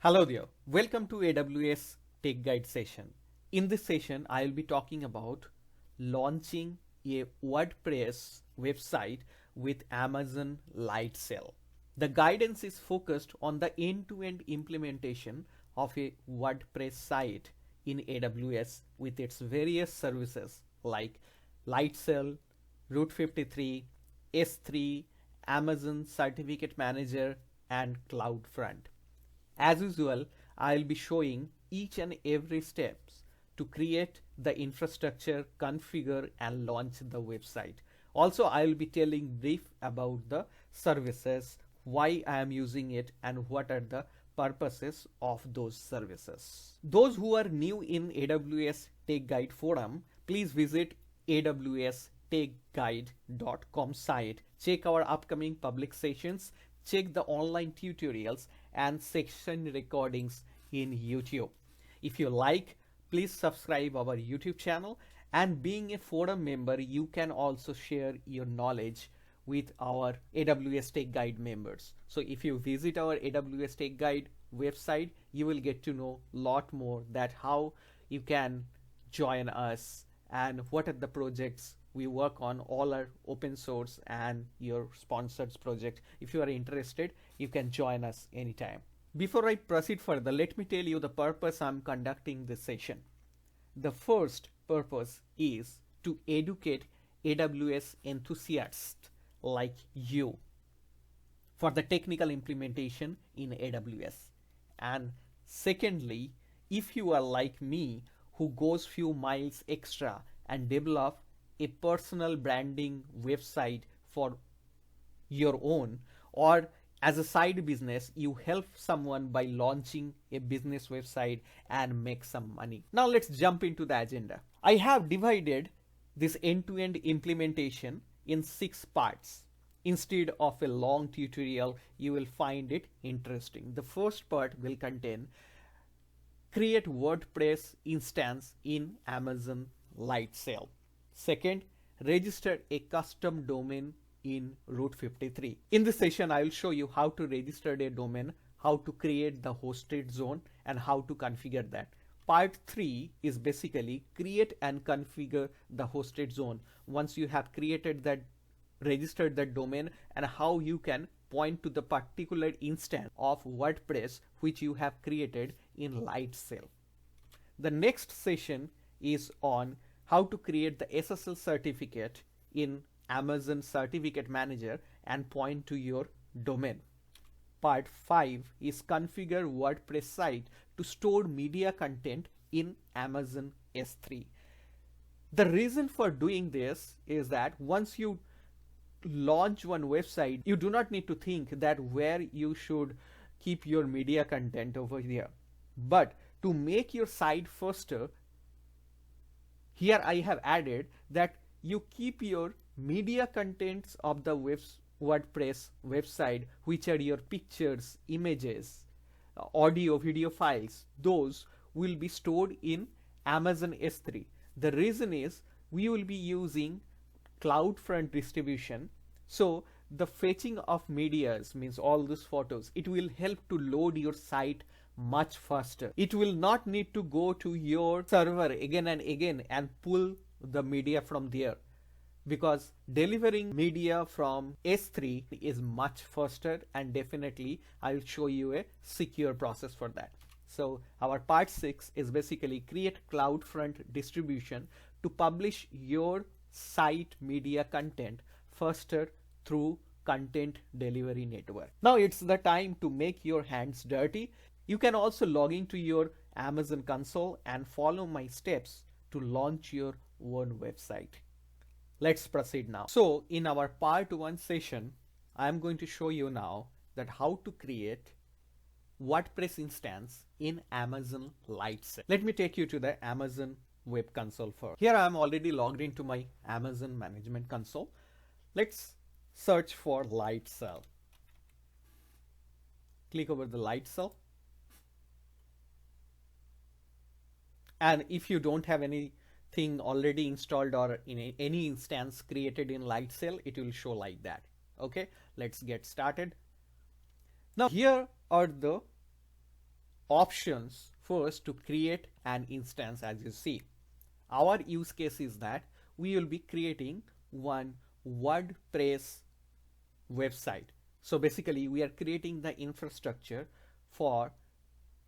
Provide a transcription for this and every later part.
Hello there. Welcome to AWS Tech Guide session. In this session, I'll be talking about launching a WordPress website with Amazon Lightsail. The guidance is focused on the end-to-end implementation of a WordPress site in AWS with its various services like Lightsail, Route 53, S3, Amazon Certificate Manager, and CloudFront. As usual, I'll be showing each and every steps to create the infrastructure, configure and launch the website. Also, I'll be telling brief about the services, why I am using it and what are the purposes of those services. Those who are new in AWS Tech Guide forum, please visit awstechguide.com site. Check our upcoming public sessions, check the online tutorials and section recordings in YouTube. If you like, please subscribe our YouTube channel, and being a forum member, you can also share your knowledge with our AWS Tech Guide members. So if you visit our AWS Tech Guide website, you will get to know a lot more that how you can join us and what are the projects we work on. All are open source and your sponsored project. If you are interested, you can join us anytime. Before I proceed further, let me tell you the purpose I'm conducting this session. The first purpose is to educate AWS enthusiasts like you for the technical implementation in AWS. And secondly, if you are like me who goes few miles extra and develop a personal branding website for your own, or as a side business, you help someone by launching a business website and make some money. Now let's jump into the agenda. I have divided this end-to-end implementation in 6 parts. Instead of a long tutorial, you will find it interesting. The first part will contain create WordPress instance in Amazon Lightsail. Second, register a custom domain in Route 53. In this session, I will show you how to register a domain, how to create the hosted zone, and how to configure that. Part 3 is basically create and configure the hosted zone. Once you have created that, registered that domain, and how you can point to the particular instance of WordPress which you have created in Lightsail. The next session is on how to create the SSL certificate in Amazon Certificate Manager and point to your domain. Part 5 is configure WordPress site to store media content in Amazon S3. The reason for doing this is that once you launch one website, you do not need to think that where you should keep your media content over here. But to make your site faster, here I have added that you keep your media contents of the WordPress website, which are your pictures, images, audio, video files. Those will be stored in Amazon S3. The reason is we will be using CloudFront distribution. So the fetching of medias, means all these photos, it will help to load your site much faster. It will not need to go to your server again and again and pull the media from there, because delivering media from S3 is much faster, and definitely I will show you a secure process for that. So our part 6 is basically create CloudFront distribution to publish your site media content faster through content delivery network. Now it's the time to make your hands dirty. You can also log into your Amazon console and follow my steps to launch your own website. Let's proceed now. So in our part 1 session, I am going to show you now that how to create WordPress instance in Amazon Lightsail. Let me take you to the Amazon web console first. Here I am already logged into my Amazon management console. Let's search for Lightsail. Click over the Lightsail. And if you don't have anything already installed or in any instance created in Lightsail, it will show like that. Okay, let's get started. Now here are the options first to create an instance. As you see, our use case is that we will be creating one WordPress website. So basically we are creating the infrastructure for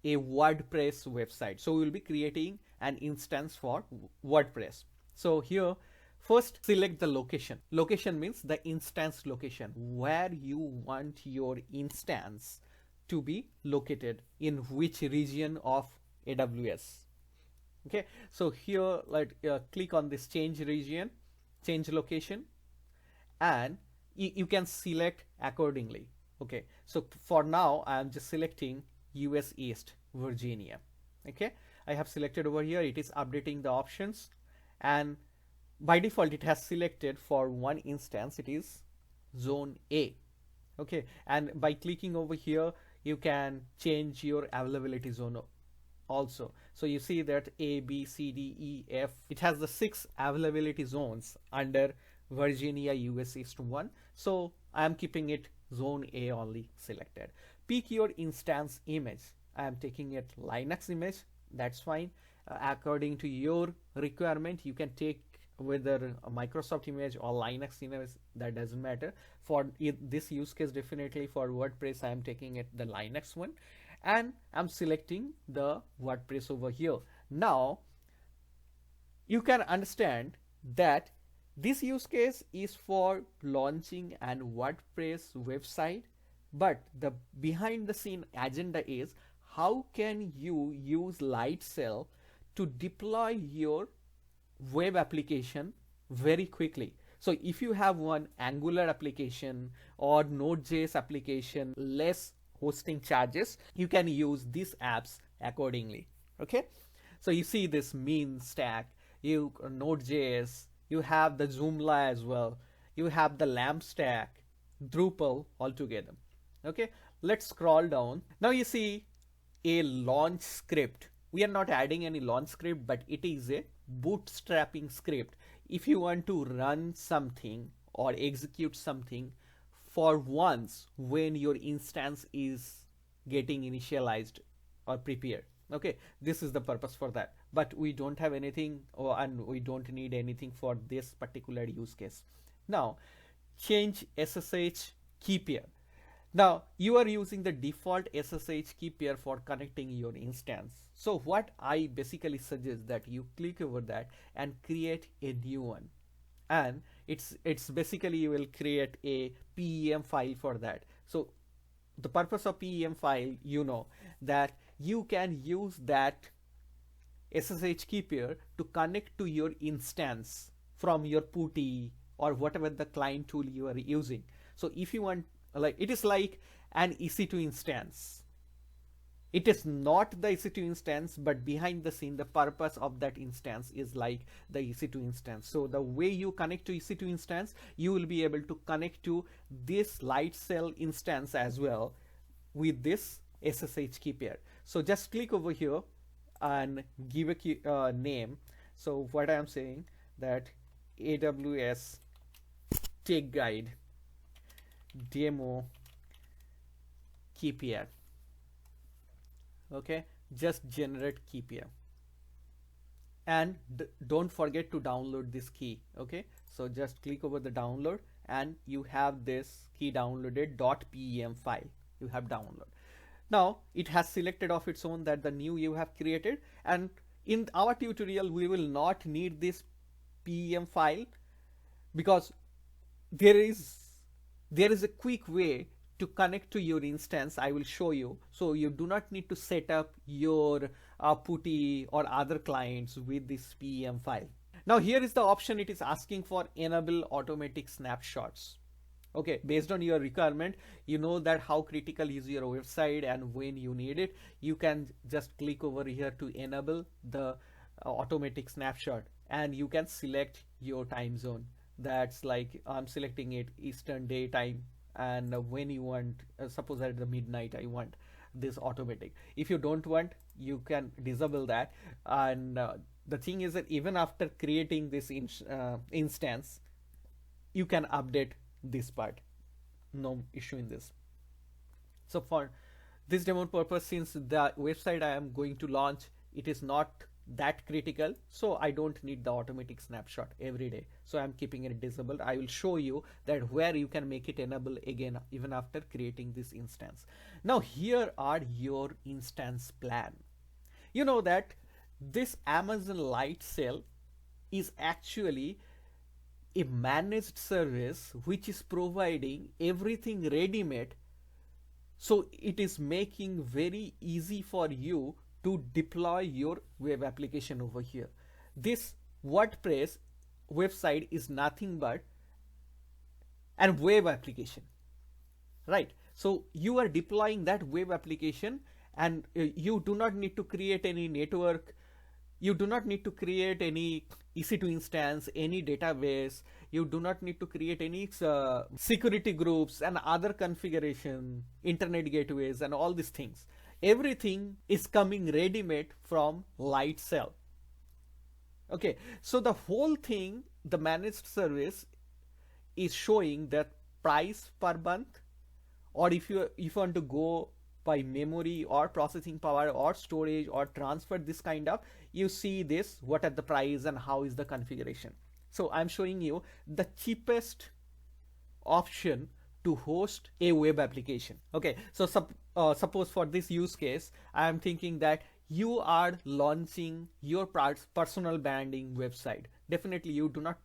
a WordPress website. So we will be creating an instance for WordPress. So here, first select the location. Location means the instance location, where you want your instance to be located, in which region of AWS. Okay, so here click on this change region, change location, and you can select accordingly. Okay, so for now I am just selecting US East Virginia. Okay, I have selected over here. It is updating the options, and by default it has selected for one instance, it is zone A. Okay, and by clicking over here you can change your availability zone also. So you see that A, B, C, D, E, F, it has the 6 availability zones under Virginia US East 1. So I am keeping it zone A only selected. Pick your instance image. I am taking it Linux image. That's fine. According to your requirement, you can take whether a Microsoft image or Linux image, that doesn't matter. For this use case, definitely for WordPress, I am taking it the Linux one, and I'm selecting the WordPress over here. Now you can understand that this use case is for launching an WordPress website, but the behind the scene agenda is how can you use Lightsail to deploy your web application very quickly. So if you have one Angular application or Node.js application, less hosting charges, you can use these apps accordingly. Okay, so you see this mean stack, you Node.js, you have the Joomla as well, you have the LAMP stack, Drupal altogether. Okay, let's scroll down. Now you see a launch script. We are not adding any launch script, but it is a bootstrapping script. If you want to run something or execute something for once when your instance is getting initialized or prepared. Okay, this is the purpose for that, but we don't have anything and we don't need anything for this particular use case. Now change SSH key pair. Now you are using the default SSH key pair for connecting your instance. So what I basically suggest that you click over that and create a new one, and it's basically you will create a PEM file for that. So the purpose of PEM file, you know, that you can use that SSH key pair to connect to your instance from your PuTTY or whatever the client tool you are using. So if you want, like, it is like an EC2 instance. It is not the EC2 instance, but behind the scene, the purpose of that instance is like the EC2 instance. So the way you connect to EC2 instance, you will be able to connect to this Lightsail instance as well with this SSH key pair. So just click over here and give a name. So what I am saying that AWS Tech Guide demo key pair. Okay, just generate key pair, and don't forget to download this key. Okay, so just click over the download and you have this key downloaded .pem file you have downloaded. Now it has selected of its own that the new you have created, and in our tutorial we will not need this PEM file because there is a quick way to connect to your instance. I will show you. So you do not need to set up your PuTTY or other clients with this PEM file. Now here is the option. It is asking for enable automatic snapshots. Okay, based on your requirement, you know that how critical is your website and when you need it, you can just click over here to enable the automatic snapshot, and you can select your time zone. That's like I'm selecting it Eastern Daytime, and when you want, suppose at the midnight I want this automatic. If you don't want, you can disable that. And the thing is that even after creating this instance, you can update this part, no issue in this. So for This demo purpose, since the website I am going to launch, it is not that critical, so I don't need the automatic snapshot every day, so I'm keeping it disabled. I will show you that where you can make it enable again even after creating this instance. Now here are your instance plan. You know that this Amazon Lightsail is actually a managed service which is providing everything ready-made, so it is making very easy for you to deploy your web application over here. This WordPress website is nothing but a web application, right? So you are deploying that web application, and you do not need to create any network, you do not need to create any EC2 instance, any database, you do not need to create any security groups and other configuration, internet gateways and all these things. Everything is coming ready-made from Lightsail. Okay, so the whole thing, the managed service, is showing the price per month, or if you want to go by memory or processing power or storage or transfer, this kind of, you see this, what are the price and how is the configuration. So I'm showing you the cheapest option to host a web application. Okay, so suppose for this use case, I am thinking that you are launching your personal branding website. Definitely you do not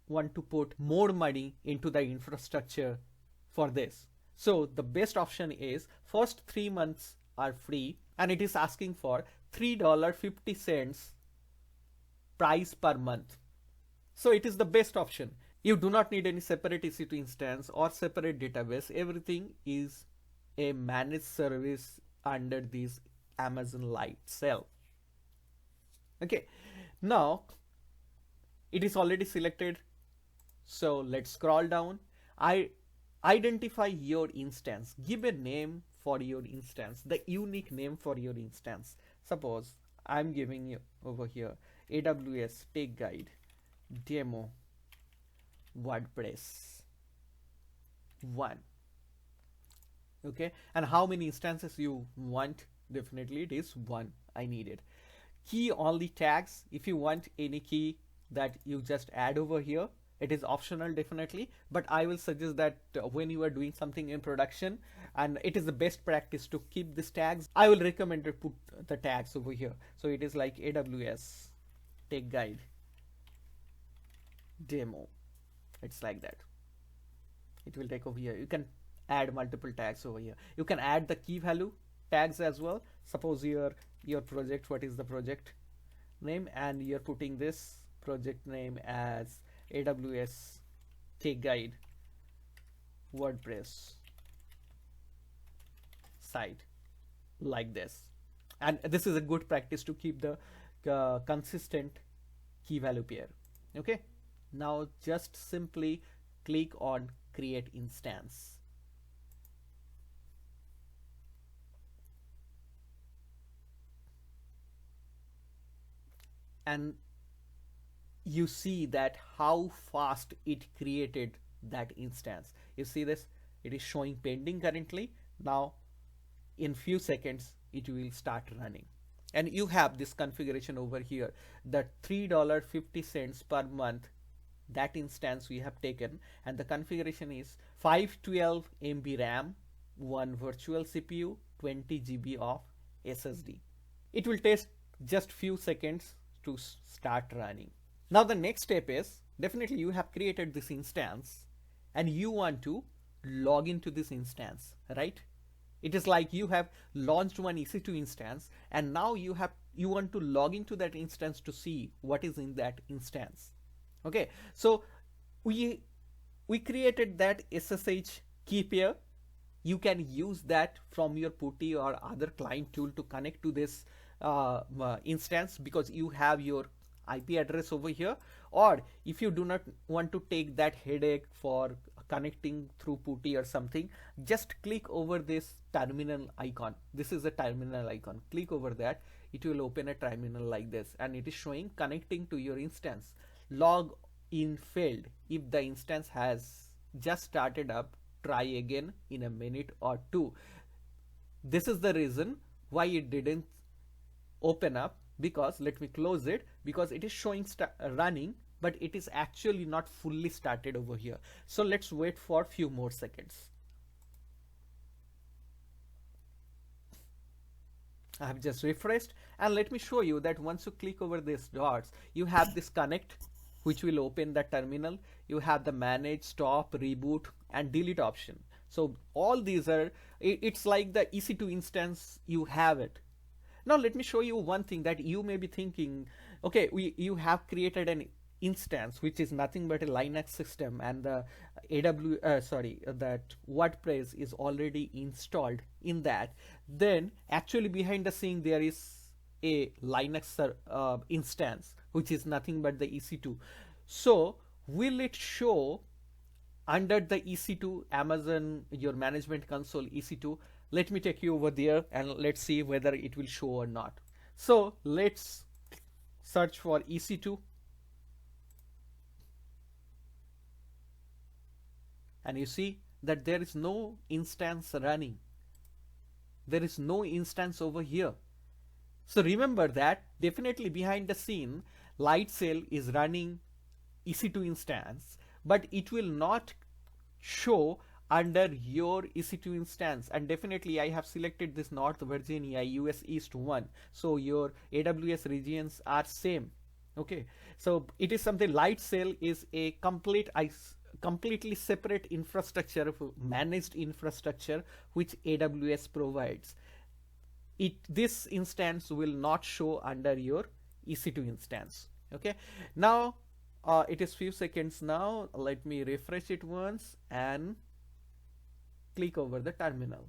want to put more money into the infrastructure for this. So the best option is first 3 months are free, and it is asking for $3.50 price per month. So it is the best option. You do not need any separate EC2 instance or separate database. Everything is a managed service under this Amazon Lightsail. Okay, now it is already selected. So let's scroll down. Identify your instance. Give a name for your instance, the unique name for your instance. Suppose I'm giving you over here AWS Tech Guide Demo WordPress 1. Okay, and how many instances you want? Definitely it is 1. I need it. Key only tags. If you want any key that you just add over here, it is optional definitely, but I will suggest that when you are doing something in production, and it is the best practice to keep these tags, I will recommend to put the tags over here. So it is like AWS Tech Guide Demo. It's like that. It will take over here. You can add multiple tags over here. You can add the key value tags as well. Suppose your project, what is the project name, and you're putting this project name as AWS Tech Guide WordPress site, like this. And this is a good practice to keep the consistent key value pair. Okay, now just simply click on create instance. And you see that how fast it created that instance. You see this, it is showing pending currently. Now in few seconds it will start running, and you have this configuration over here, the $3.50 per month, that instance we have taken, and the configuration is 512 MB RAM, 1 virtual CPU, 20 GB of SSD. It will take just few seconds to start running. Now the next step is, definitely you have created this instance and you want to log into this instance, right? It is like you have launched one EC2 instance, and now you want to log into that instance to see what is in that instance. Okay, so we created that SSH key pair. You can use that from your PuTTY or other client tool to connect to this instance, because you have your IP address over here. Or if you do not want to take that headache for connecting through PuTTY or something, just click over this terminal icon. This is a terminal icon. Click over that. It will open a terminal like this, and it is showing connecting to your instance. Log in failed. If the instance has just started up, try again in a minute or two. This is the reason why it didn't open up, because let me close it, because it is showing running, but it is actually not fully started over here. So let's wait for a few more seconds. I have just refreshed, and let me show you that once you click over these dots, you have this connect, which will open the terminal. You have the manage, stop, reboot, and delete option. So all these are, it's like the EC2 instance, you have it. Now let me show you one thing that you may be thinking, okay, you have created an instance which is nothing but a Linux system, and the that WordPress is already installed in that. Then actually behind the scene there is a Linux instance which is nothing but the EC2. So will it show under the EC2 Amazon, your management console EC2? Let me take you over there and let's see whether it will show or not. So let's search for EC2. And you see that there is no instance running. There is no instance over here. So remember that definitely behind the scene, Lightsail is running EC2 instance, but it will not show under your EC2 instance. And definitely I have selected this North Virginia US East 1. So your AWS regions are same. Okay. So it is something, Lightsail is a completely separate infrastructure, managed infrastructure, which AWS provides. This instance will not show under your EC2 instance. Okay. Now it is few seconds now. Let me refresh it once and click over the terminal.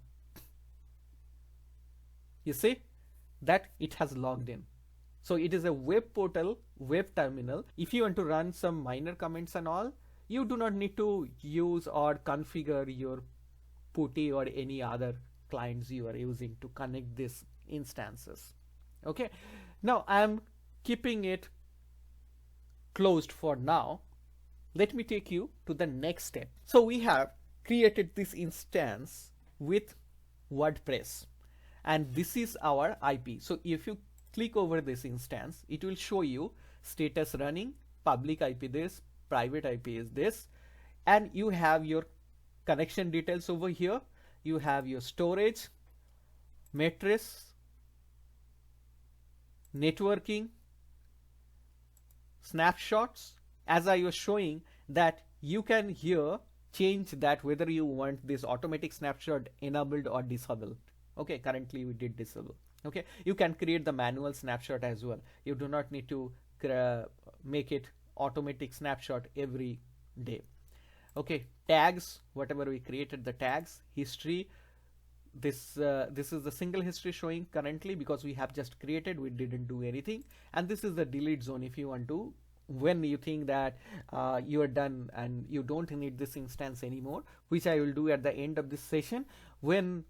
You see that it has logged in. So it is a web portal, web terminal. If you want to run some minor comments and all, you do not need to use or configure your PuTTY or any other clients you are using to connect these instances. Okay. Now I am keeping it closed for now. Let me take you to the next step. So we have created this instance with WordPress, and this is our IP. So if you click over this instance, it will show you status running, public IP this, private IP is this, and you have your connection details over here. You have your storage, matrix, networking, snapshots. As I was showing that you can here change that whether you want this automatic snapshot enabled or disabled. Okay, currently we did disable. Okay, you can create the manual snapshot as well. You do not need to make it automatic snapshot every day. Okay, tags, whatever we created, the tags, history, this is the single history showing currently because we have just created, we didn't do anything. And this is the delete zone if you want to, when you think that you are done and you don't need this instance anymore, which I will do at the end of this session when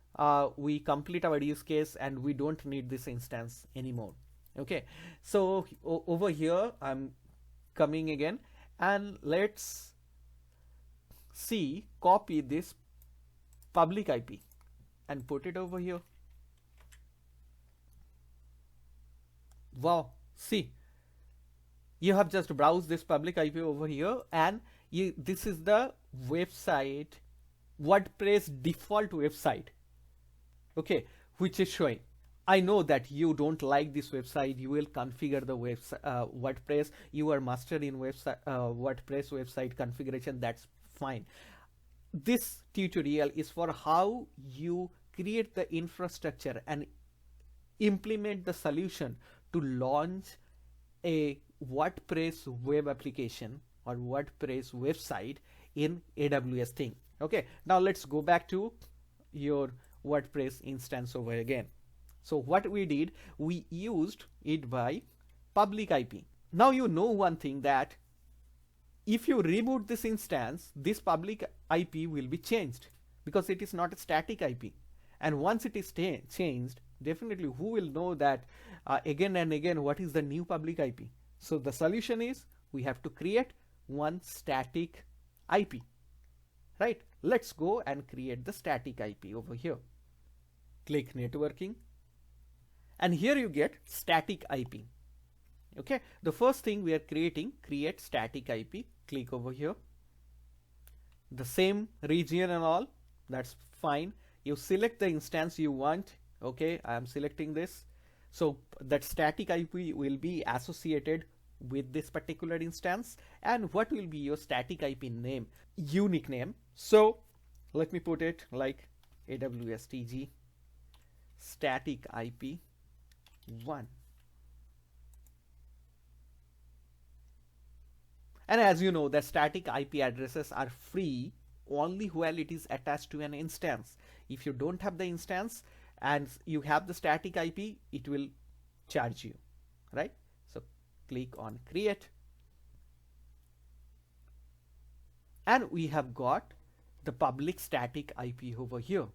we complete our use case and we don't need this instance anymore. Okay, so over here I'm coming again, and let's see, copy this public IP and put it over here. Wow, see, you have just browsed this public IP over here, and this is the website, WordPress default website, okay, which is showing. I know that you don't like this website. You will configure the website, WordPress. You are master in WordPress website configuration. That's fine. This tutorial is for how you create the infrastructure and implement the solution to launch a WordPress web application or WordPress website in AWS thing. Okay, now let's go back to your WordPress instance over again. So what we did, we used it by public IP. Now you know one thing, that if you reboot this instance, this public IP will be changed because it is not a static IP. And once it is changed, definitely who will know that again and again what is the new public IP? So the solution is we have to create one static IP, right? Let's go and create the static IP over here. Click networking. And here you get static IP. Okay, the first thing we are creating, create static IP. Click over here. The same region and all, that's fine. You select the instance you want. Okay, I am selecting this. So that static IP will be associated with this particular instance. And what will be your static IP name? Unique name. So let me put it like AWS static IP 1. And as you know, the static IP addresses are free only while it is attached to an instance. If you don't have the instance and you have the static IP, it will charge you, right? So click on create. And we have got the public static IP over here.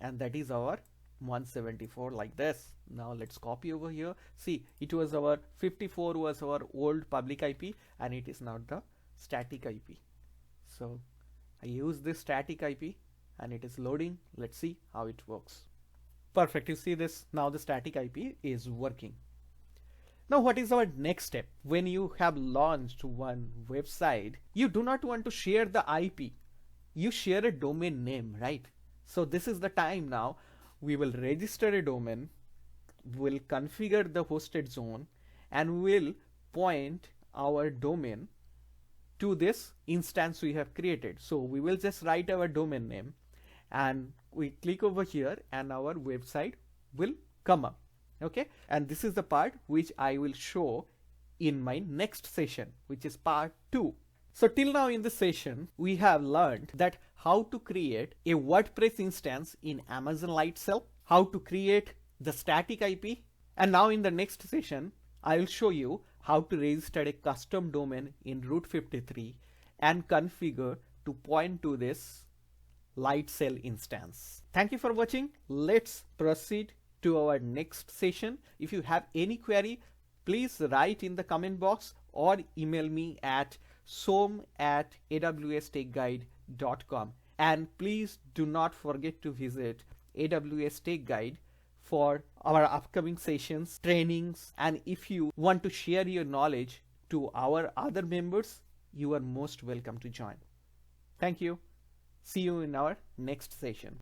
And that is our 174 like this. Now let's copy over here. See, it was our 54 was our old public IP and it is now the static IP. So I use this static IP and it is loading. Let's see how it works. Perfect. You see this, now the static IP is working. Now what is our next step? When you have launched one website, you do not want to share the IP. You share a domain name, right? So this is the time now. We will register a domain, we'll configure the hosted zone, and we'll point our domain to this instance we have created. So we will just write our domain name and we click over here and our website will come up. Okay, and this is the part which I will show in my next session, which is part 2. So till now in this session, we have learned that how to create a WordPress instance in Amazon Lightsail, how to create the static IP, and now in the next session, I will show you how to register a custom domain in Route 53 and configure to point to this Lightsail instance. Thank you for watching. Let's proceed to our next session. If you have any query, please write in the comment box or email me at som@awstechguide.com. And please do not forget to visit AWS Tech Guide for our upcoming sessions, trainings, and if you want to share your knowledge to our other members, you are most welcome to join. Thank you. See you in our next session.